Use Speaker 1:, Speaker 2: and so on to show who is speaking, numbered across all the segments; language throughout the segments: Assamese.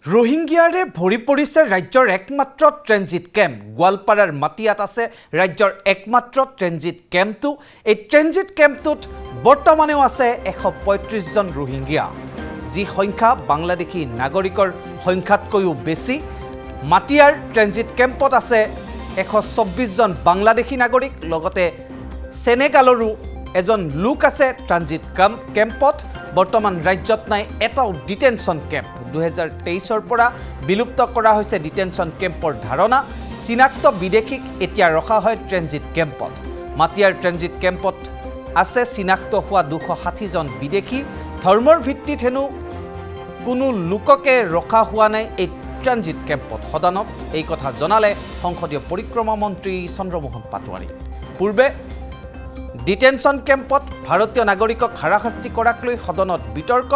Speaker 1: रोहिंग्यारे भरि परिছে राज्यर एकमात्र ट्रेंजिट कैम्प गोवालपारार माटियात आछे राज्यर एकमात्र ट्रेंजिट कैम्पटो এই ट्रेंजिट कैम्पटोत बर्तमानेও आछे 135 जन रोहिंग्या जी संख्या बांग्लादेशी नागरिकर संख्यातकैও बेছি माटियार ट्रेंजिट कैम्पत आछे 124 जन बांग्लादेशी नागरिक लगते सेनेगालरो एजन लोक आछे ट्रांजिट कैम्पत बर्तमान राज्यत नाइ एटाও डिटेंशन कैम्प 2023 পৰা বিলুপ্ত কৰা হৈছে ডিটেনশন কেম্পৰ ধাৰণা চিনাক্ত বিদেশীক এতিয়া ৰখা হয় ট্ৰেনজিট কেম্পত মাটিয়াৰ ট্ৰেনজিট কেম্পত আছে চিনাক্ত হোৱা 260 জন বিদেশী ধৰ্মৰ ভিত্তিত হেনু কোনো লোককে ৰখা হোৱা নাই এই ট্ৰেনজিট কেম্পত সদানত এই কথা জনালে সংসদীয় পৰিক্ৰমা মন্ত্ৰী চন্দ্ৰমোহন পাটোৱাৰী পূৰ্বে ডিটেনশন কেম্পত ভাৰতীয় নাগৰিকক হাৰাশাস্তি কৰাক লৈ সদনত বিতৰ্ক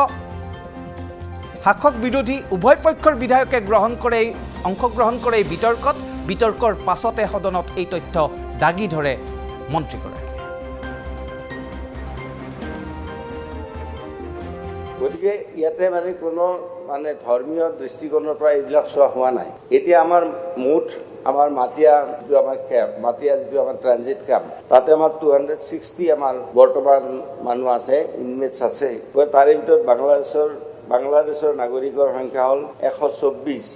Speaker 1: শাসক বিৰোধী উভয় পক্ষৰ বিধায়কে অংশগ্ৰহণ কৰে বিতৰ্কৰ পাছতে সদনত এই তথ্য দাগি ধৰে মন্ত্ৰীগৰাকীয়ে
Speaker 2: গতিকে ইয়াতে কোনো ধৰ্মীয় দৃষ্টিকোণৰ পৰা এইবিলাক চোৱা হোৱা নাই এতিয়া আমাৰ মুঠ আমাৰ মাটিয়া যিটো আমাৰ ট্ৰানজিট কেম্প তাতে আমাৰ 260 আমাৰ বৰ্তমান মানুহ আছে ইনমেটছ আছে তাৰে ভিতৰত বাংলাদেশৰ নাগৰিকৰ সংখ্যা হ'ল 124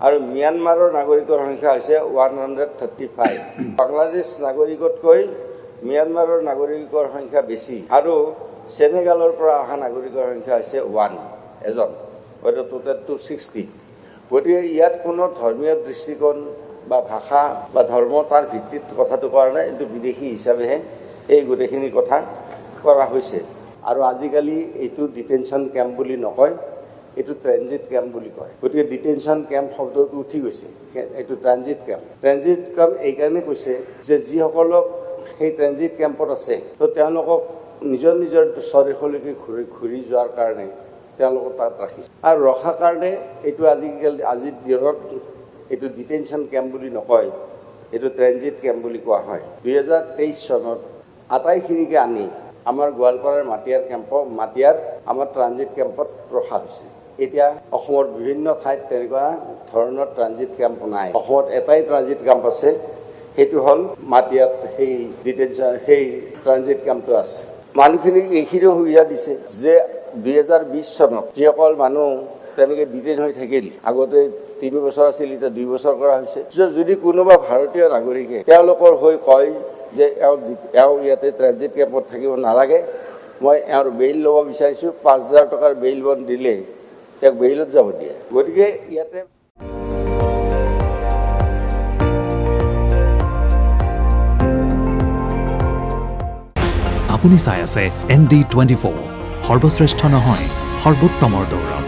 Speaker 2: আৰু মিয়ানমাৰৰ নাগৰিকৰ সংখ্যা হৈছে 135 বাংলাদেশ নাগৰিকতকৈ মিয়ানমাৰৰ নাগৰিকৰ সংখ্যা বেছি আৰু সেনেগালৰ পৰা অহা নাগৰিকৰ সংখ্যা হৈছে 1 এজন হয়তো টোটেল 260 গতিকে ইয়াত কোনো ধৰ্মীয় দৃষ্টিকোণ বা ভাষা বা ধৰ্ম তাৰ ভিত্তিত কথাটো কৰা নাই কিন্তু বিদেশী হিচাপেহে এই গোটেইখিনি কথা কৰা হৈছে আৰু আজিকালি এইটো ডিটেনশন কেম্প বুলি নকয় এইটো ট্ৰেনজিট কেম্প বুলি কয় গতিকে ডিটেনশন কেম্প শব্দটো উঠি গৈছে এইটো ট্ৰেনজিট কেম্প এই কাৰণে কৈছে যে যিসকলক সেই ট্ৰেনজিট কেম্পত আছে তো তেওঁলোকক নিজৰ স্বদেশলৈকে ঘূৰি যোৱাৰ কাৰণে তেওঁলোকক তাত ৰাখিছে আৰু ৰখাৰ কাৰণে এইটো আজিৰ দিনত এইটো ডিটেনশন কেম্প বুলি নকয় এইটো ট্ৰেনজিট কেম্প বুলি কোৱা হয় 2023 চনত আটাইখিনিকে আনি আমাৰ গোৱালপাৰাৰ মাটিয়াৰ আমাৰ ট্ৰানজিট কেম্পত ৰখা হৈছে এতিয়া অসমৰ বিভিন্ন ঠাইত তেনেকুৱা ধৰণৰ ট্ৰানজিট কেম্প নাই অসমত এটাই ট্ৰানজিট কেম্প আছে সেইটো হ'ল মাটিয়াত সেই ট্ৰানজিট কেম্পটো আছে মানুহখিনিক এইখিনিও সুবিধা দিছে যে 2020 চনত যিসকল মানুহ তেনেকৈ ডিটেইন হৈ থাকিল আগতে 3 বছৰ আছিল এতিয়া 2 বছৰ কৰা হৈছে যদি কোনোবা ভাৰতীয় নাগৰিকে তেওঁলোকৰ হৈ কয় যে এওঁ ইয়াতে ট্ৰানজিট কেম্পত থাকিব নালাগে মই এওঁৰ বেইল ল'ব বিচাৰিছোঁ 5,000 টকাৰ বেইল বন দিলে তেওঁক বেইলত যাব দিয়ে গতিকে ইয়াতে
Speaker 3: আপুনি চাই আছে ND24 সৰ্বশ্ৰেষ্ঠ নহয় সৰ্বোত্তমৰ দৌৰ